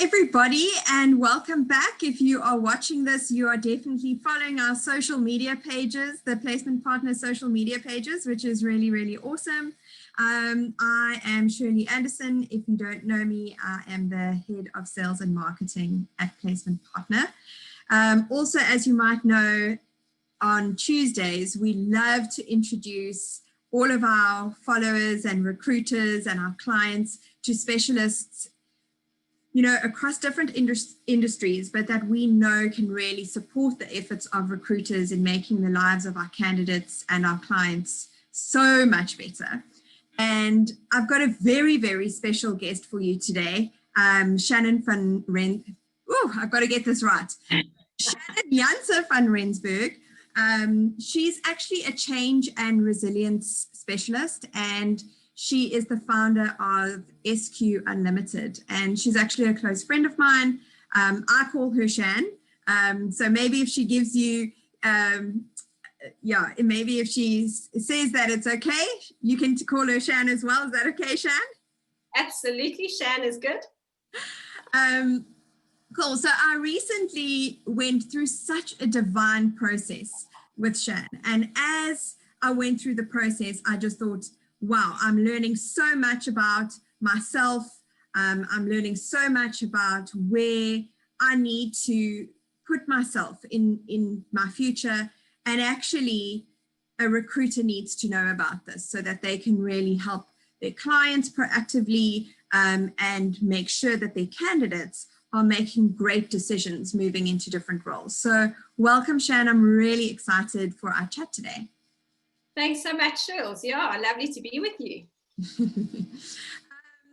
everybody, and welcome back. If you are watching this, you are definitely following our social media pages, the Placement Partner social media pages, which is really, really awesome. I am Shirley Anderson. If you don't know me, I am the Head of Sales and Marketing at Placement Partner. Also, as you might know, on Tuesdays, we love to introduce all of our followers and recruiters and our clients to specialists, you know, across different industries, but that we know can really support the efforts of recruiters in making the lives of our candidates and our clients so much better. And I've got a very, very special guest for you today, Shannon Van Rensburg. Oh, I've got to get this right. Shannon Janse Van Rensburg. She's actually a change and resilience specialist, and she is the founder of SQ Unlimited, and she's actually a close friend of mine. I call her Shan. So maybe if she gives you, maybe if she says that it's okay, you can call her Shan as well. Is that okay, Shan? Absolutely, Shan is good. Cool. So I recently went through such a divine process with Shan, and as I went through the process, I just thought, wow, I'm learning so much about myself. I'm learning so much about where I need to put myself in my future. And actually, a recruiter needs to know about this so that they can really help their clients proactively and make sure that their candidates are making great decisions moving into different roles. So welcome, Shan. I'm really excited for our chat today. Thanks so much, Shirls. Yeah, lovely to be with you.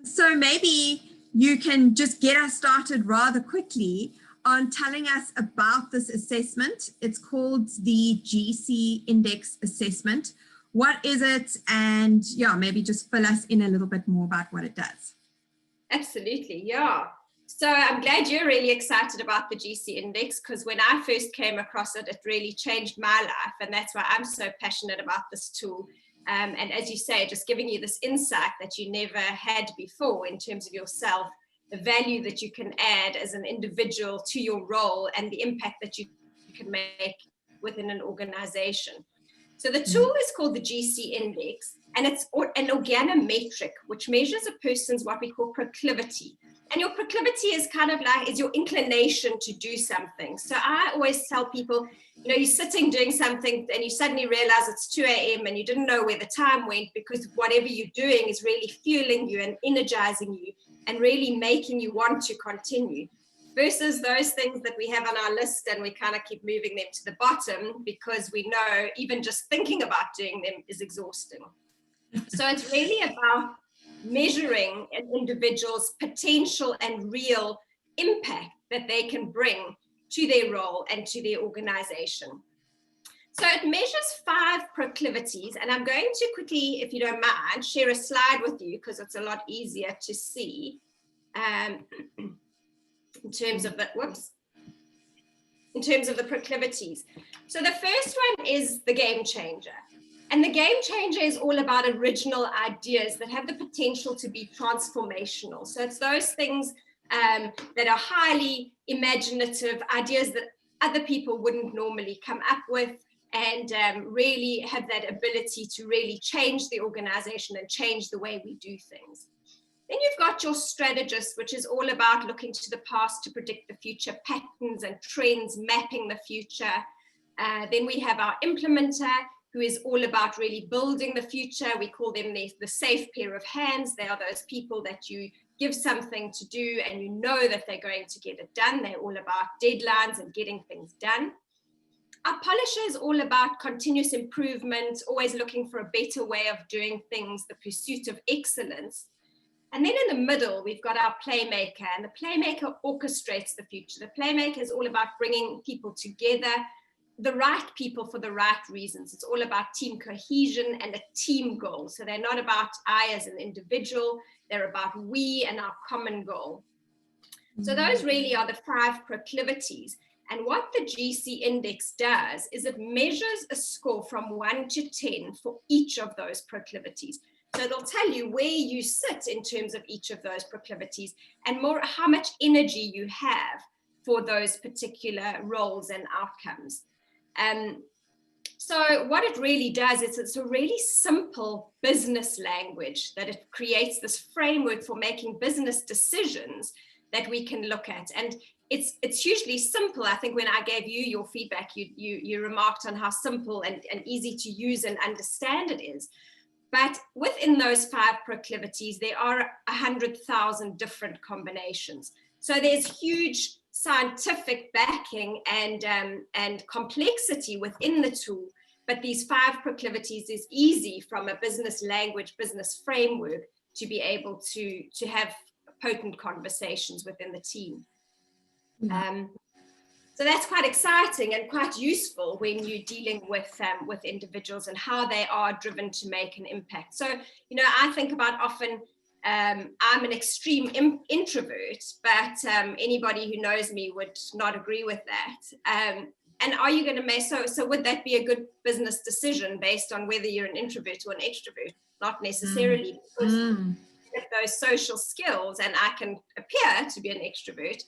So maybe you can just get us started rather quickly on telling us about this assessment. It's called the GC Index Assessment. What is it? And yeah, maybe just fill us in a little bit more about what it does. Absolutely, yeah. So I'm glad you're really excited about the GC Index, because when I first came across it, it really changed my life. And that's why I'm so passionate about this tool. And as you say, just giving you this insight that you never had before in terms of yourself, the value that you can add as an individual to your role and the impact that you can make within an organization. So the tool is called the GC Index, and it's an organometric, which measures a person's what we call proclivity. And your proclivity is kind of like, is your inclination to do something. So I always tell people, you know, you're sitting doing something and you suddenly realize it's 2 a.m. and you didn't know where the time went, because whatever you're doing is really fueling you and energizing you and really making you want to continue. Versus those things that we have on our list and we kind of keep moving them to the bottom because we know even just thinking about doing them is exhausting. So it's really about measuring an individual's potential and real impact that they can bring to their role and to their organization. So it measures 5 proclivities, and I'm going to quickly, if you don't mind, share a slide with you because it's a lot easier to see in terms of the proclivities. So the first one is the game changer. And the game changer is all about original ideas that have the potential to be transformational. So it's those things that are highly imaginative, ideas that other people wouldn't normally come up with, and really have that ability to really change the organization and change the way we do things. Then you've got your strategist, which is all about looking to the past to predict the future, patterns and trends, mapping the future. Then we have our implementer, who is all about really building the future. We call them the safe pair of hands. They are those people that you give something to do and you know that they're going to get it done. They're all about deadlines and getting things done. Our polisher is all about continuous improvement, always looking for a better way of doing things, the pursuit of excellence. And then in the middle, we've got our playmaker, and the playmaker orchestrates the future. The playmaker is all about bringing people together, the right people for the right reasons. It's all about team cohesion and a team goal. So they're not about I as an individual, they're about we and our common goal. So those really are the 5 proclivities. And what the GC Index does is it measures a score from 1 to 10 for each of those proclivities. So it'll tell you where you sit in terms of each of those proclivities and more how much energy you have for those particular roles and outcomes. So what it really does is it's a really simple business language that it creates this framework for making business decisions that we can look at. And it's hugely simple. I think when I gave you your feedback, you remarked on how simple and easy to use and understand it is. But within those 5 proclivities, there are 100,000 different combinations. So there's huge scientific backing and complexity within the tool. But these 5 proclivities is easy from a business language, business framework to be able to have potent conversations within the team. So that's quite exciting and quite useful when you're dealing with individuals and how they are driven to make an impact. So, I think about often, I'm an extreme introvert, but anybody who knows me would not agree with that. And are you going to make, so would that be a good business decision based on whether you're an introvert or an extrovert? Not necessarily, because with those social skills, and I can appear to be an extrovert,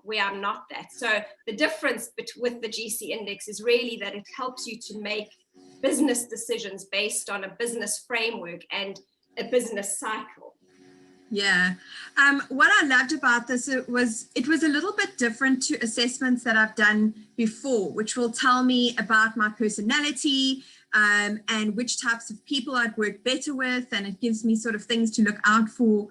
where I'm not that. So the difference with the GC index is really that it helps you to make business decisions based on a business framework and a business cycle. Yeah. What I loved about this, it was a little bit different to assessments that I've done before, which will tell me about my personality, and which types of people I'd work better with. And it gives me sort of things to look out for,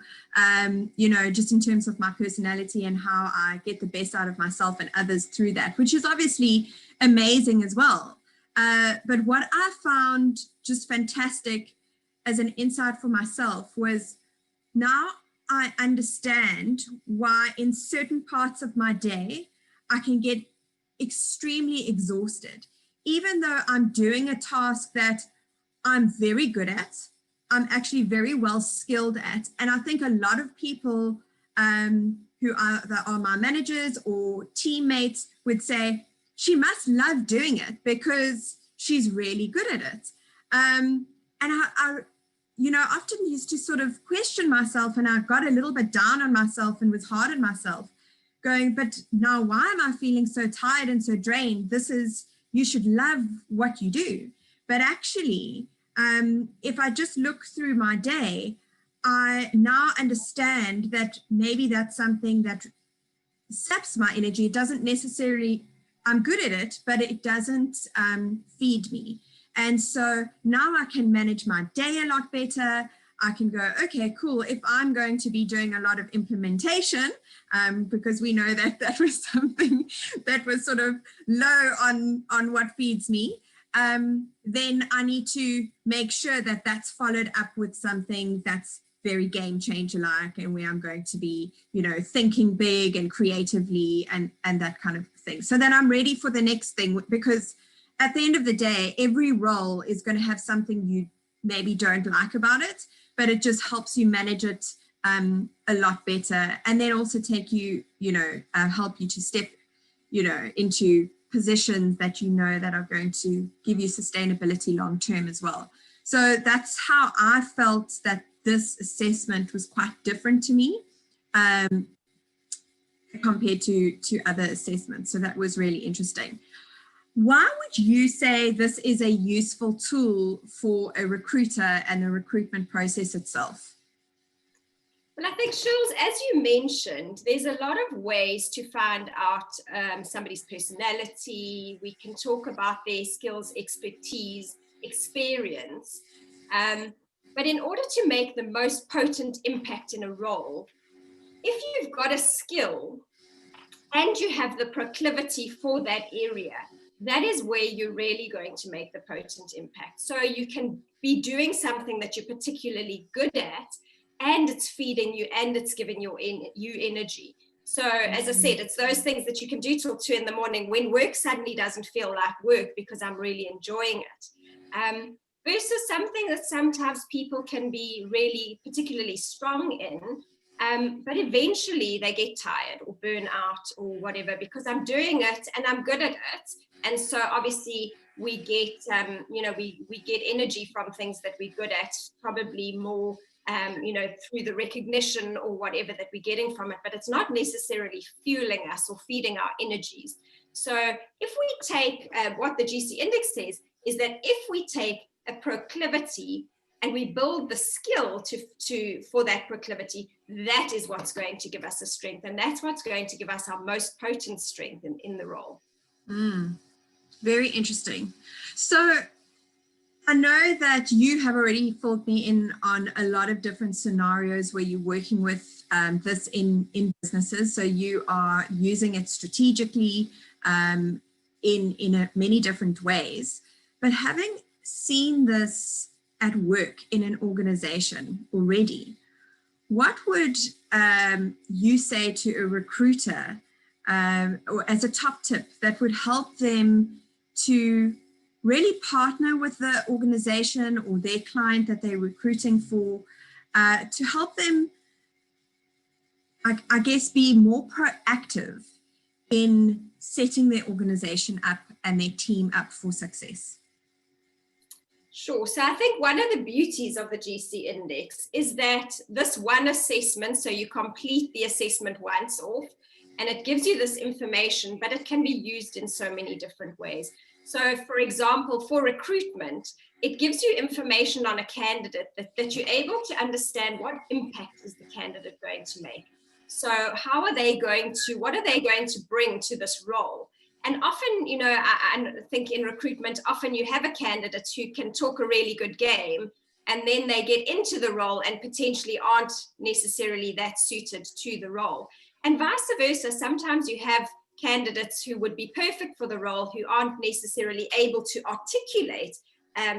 just in terms of my personality and how I get the best out of myself and others through that, which is obviously amazing as well. But what I found just fantastic as an insight for myself was, now I understand why in certain parts of my day, I can get extremely exhausted. Even though I'm doing a task that I'm very good at, I'm actually very well skilled at. And I think a lot of people who are my managers or teammates would say, she must love doing it because she's really good at it. And I often used to sort of question myself, and I got a little bit down on myself and was hard on myself, going, but now why am I feeling so tired and so drained? You should love what you do. But actually, if I just look through my day, I now understand that maybe that's something that saps my energy. It doesn't necessarily, I'm good at it, but it doesn't feed me. And so now I can manage my day a lot better. I can go, okay, cool. If I'm going to be doing a lot of implementation, because we know that that was something that was sort of low on what feeds me, then I need to make sure that that's followed up with something that's very game changer like, and where I'm going to be, thinking big and creatively and that kind of thing. So then I'm ready for the next thing, because at the end of the day, every role is going to have something you maybe don't like about it, but it just helps you manage it a lot better. And then also take you, help you to step, into positions that that are going to give you sustainability long term as well. So that's how I felt that this assessment was quite different to me compared to other assessments. So that was really interesting. Why would you say this is a useful tool for a recruiter and the recruitment process itself? Well, I think, Shirley, as you mentioned, there's a lot of ways to find out somebody's personality. We can talk about their skills, expertise, experience. But in order to make the most potent impact in a role, if you've got a skill and you have the proclivity for that area, that is where you're really going to make the potent impact. So you can be doing something that you're particularly good at, and it's feeding you and it's giving you energy. So as I said, it's those things that you can do till 2 a.m. when work suddenly doesn't feel like work because I'm really enjoying it. Versus something that sometimes people can be really particularly strong in, but eventually they get tired or burn out or whatever because I'm doing it and I'm good at it, And so obviously we get, we get energy from things that we're good at, probably more, through the recognition or whatever that we're getting from it, but it's not necessarily fueling us or feeding our energies. So if we take what the GC index says is that if we take a proclivity and we build the skill for that proclivity, that is what's going to give us a strength, and that's what's going to give us our most potent strength in the role. Very interesting. So I know that you have already filled me in on a lot of different scenarios where you're working with this in businesses. So you are using it strategically in many different ways. But having seen this at work in an organization already, what would you say to a recruiter or as a top tip that would help them to really partner with the organization or their client that they're recruiting for to help them, I guess, be more proactive in setting their organization up and their team up for success? Sure. So I think one of the beauties of the GC index is that this one assessment, so you complete the assessment once off, and it gives you this information, but it can be used in so many different ways. So for example, for recruitment, it gives you information on a candidate that you're able to understand what impact is the candidate going to make. So what are they going to bring to this role? And often, I think in recruitment, often you have a candidate who can talk a really good game, and then they get into the role and potentially aren't necessarily that suited to the role. And vice versa, sometimes you have candidates who would be perfect for the role who aren't necessarily able to articulate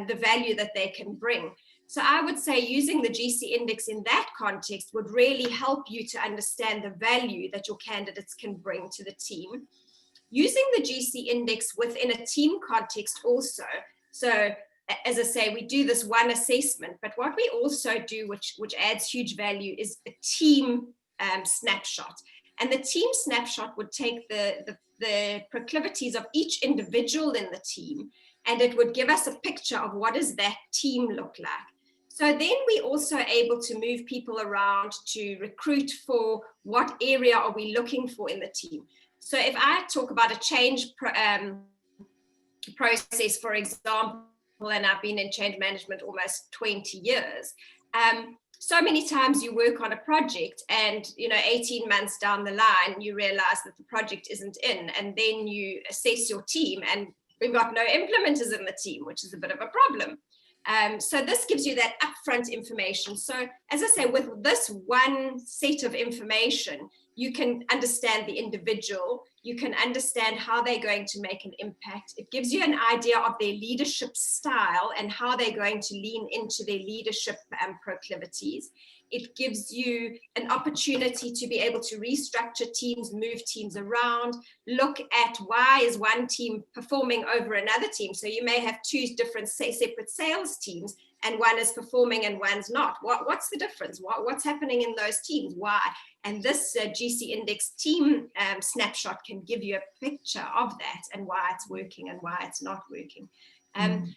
the value that they can bring. So I would say using the GC index in that context would really help you to understand the value that your candidates can bring to the team. Using the GC index within a team context also. So as I say, we do this one assessment, but what we also do, which adds huge value, is a team snapshot. And the team snapshot would take the proclivities of each individual in the team, and it would give us a picture of what does that team look like. So then we're also able to move people around to recruit for what area are we looking for in the team. So if I talk about a change process, for example, and I've been in change management almost 20 years, so many times you work on a project and 18 months down the line you realize that the project isn't in, and then you assess your team and we've got no implementers in the team, which is a bit of a problem. So this gives you that upfront information. So as I say, with this one set of information, you can understand the individual, you can understand how they're going to make an impact. It gives you an idea of their leadership style and how they're going to lean into their leadership proclivities. It gives you an opportunity to be able to restructure teams, move teams around, look at why is one team performing over another team. So you may have two different separate sales teams, and one is performing and one's not. What's the difference? What's happening in those teams? Why? And this GC index team snapshot can give you a picture of that and why it's working and why it's not working.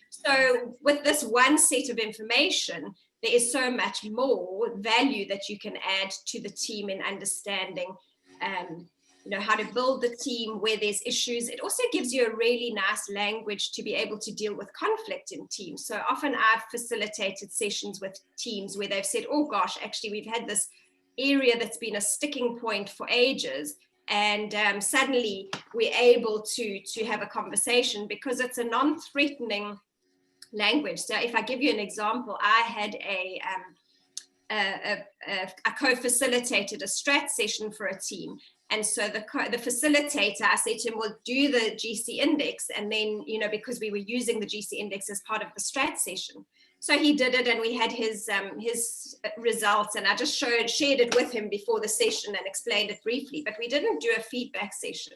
So with this one set of information, there is so much more value that you can add to the team in understanding how to build the team, where there's issues. It also gives you a really nice language to be able to deal with conflict in teams. So often I've facilitated sessions with teams where they've said, oh gosh, actually we've had this area that's been a sticking point for ages, and suddenly we're able to have a conversation because it's a non-threatening language. So if I give you an example, I had I co-facilitated a strat session for a team. And so the facilitator, I said to him, well, do the GC index. And then, because we were using the GC index as part of the strat session. So he did it, and we had his results, and I just shared it with him before the session and explained it briefly, but we didn't do a feedback session.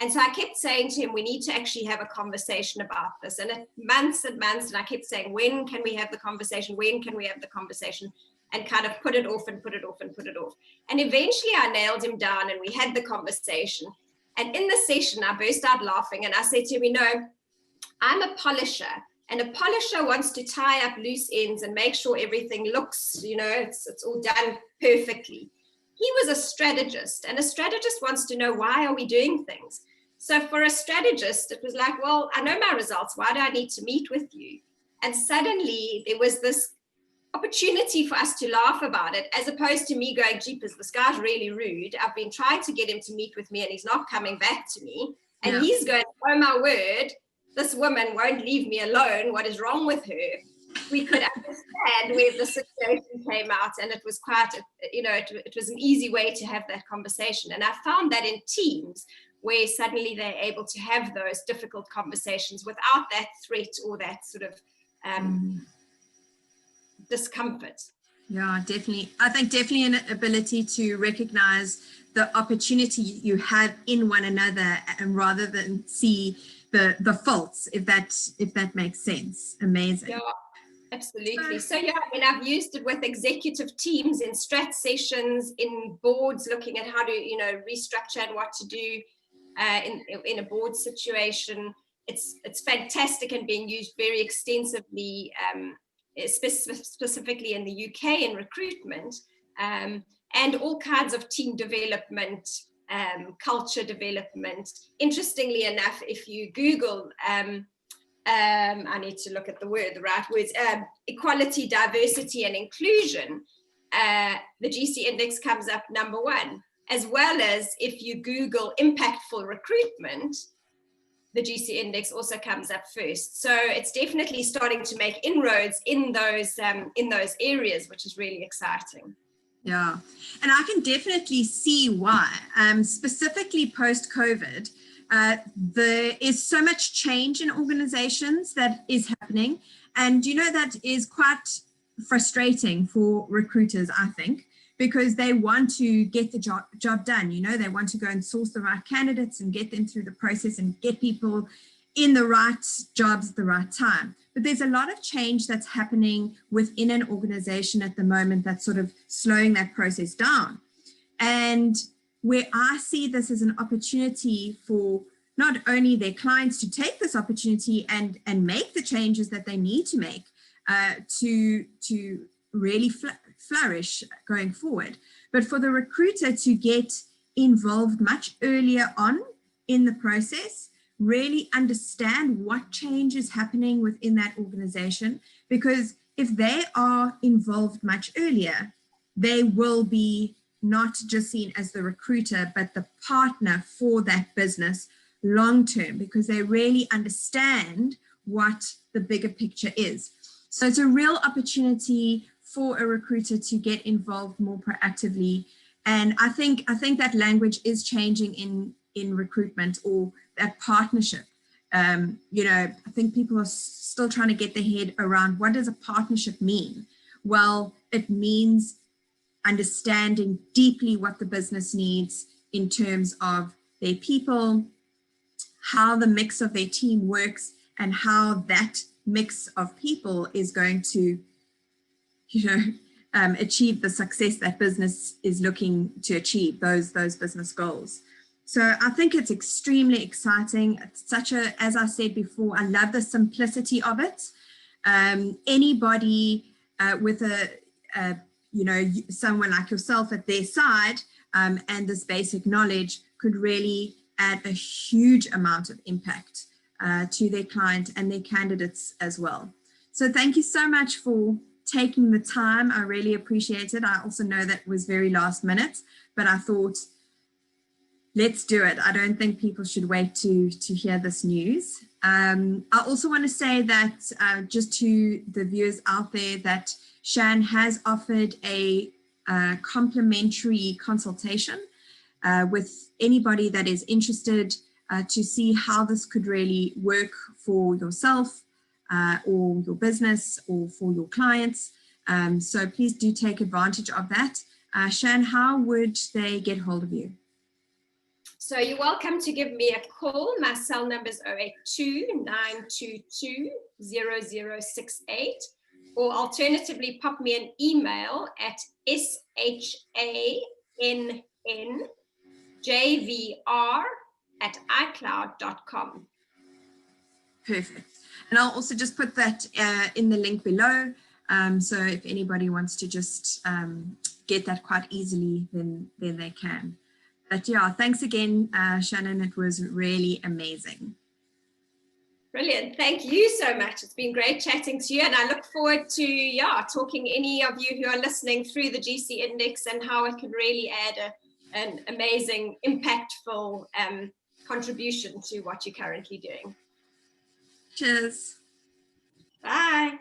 And so I kept saying to him, we need to actually have a conversation about this. And months and months, and I kept saying, when can we have the conversation? When can we have the conversation? And kind of put it off and put it off and put it off. And eventually I nailed him down, and we had the conversation. And in the session, I burst out laughing and I said to him, you know, I'm a polisher, and a polisher wants to tie up loose ends and make sure everything looks, you know, it's all done perfectly. He was a strategist, and a strategist wants to know, why are we doing things? So for a strategist, it was like, well, I know my results. Why do I need to meet with you? And suddenly there was this opportunity for us to laugh about it, as opposed to me going, jeepers, this guy's really rude. I've been trying to get him to meet with me and he's not coming back to me. And he's going, oh my word, this woman won't leave me alone. What is wrong with her? We could understand where the situation came out, and it was quite, it was an easy way to have that conversation. And I found that in teams where suddenly they're able to have those difficult conversations without that threat or that sort of discomfort. Yeah, definitely. I think definitely an ability to recognize the opportunity you have in one another, and rather than see the faults, if that makes sense. Amazing. Yeah, absolutely. So yeah, I mean, I've used it with executive teams in strat sessions, in boards, looking at how to, restructure and what to do in a board situation. It's fantastic and being used very extensively, specifically in the UK in recruitment, and all kinds of team development, culture development. Interestingly enough, if you Google, I need to look at the right words, equality, diversity, and inclusion, the GC index comes up number 1, as well as if you Google impactful recruitment, the GC index also comes up first. So it's definitely starting to make inroads in those areas, which is really exciting. Yeah, and I can definitely see why, specifically post-COVID, there is so much change in organizations that is happening. And, that is quite frustrating for recruiters, I think, because they want to get the job done. They want to go and source the right candidates and get them through the process and get people in the right jobs at the right time. But there's a lot of change that's happening within an organization at the moment that's sort of slowing that process down. And where I see this as an opportunity for not only their clients to take this opportunity and make the changes that they need to make to really flourish going forward, but for the recruiter to get involved much earlier on in the process, really understand what change is happening within that organization, because if they are involved much earlier, they will be not just seen as the recruiter, but the partner for that business long term, because they really understand what the bigger picture is. So it's a real opportunity for a recruiter to get involved more proactively. And I think that language is changing in recruitment, or that partnership. I think people are still trying to get their head around, what does a partnership mean? Well, it means understanding deeply what the business needs in terms of their people, how the mix of their team works, and how that mix of people is going to, achieve the success that business is looking to achieve, those business goals. So I think it's extremely exciting. It's such a, as I said before, I love the simplicity of it. Anybody with someone like yourself at their side and this basic knowledge could really add a huge amount of impact to their client and their candidates as well. So thank you so much for taking the time. I really appreciate it. I also know that was very last minute, but I thought, let's do it. I don't think people should wait to hear this news. I also want to say that just to the viewers out there, that Shan has offered a complimentary consultation with anybody that is interested to see how this could really work for yourself or your business or for your clients. So please do take advantage of that. Shan, how would they get hold of you? So you're welcome to give me a call. My cell number is 082-922-0068, or alternatively pop me an email at shanjvr janse@icloud.com. Perfect. And I'll also just put that in the link below. So if anybody wants to just get that quite easily, then they can. But yeah, thanks again, Shannon. It was really amazing. Brilliant. Thank you so much. It's been great chatting to you. And I look forward to, talking any of you who are listening through the GC Index and how it can really add an amazing, impactful contribution to what you're currently doing. Cheers. Bye.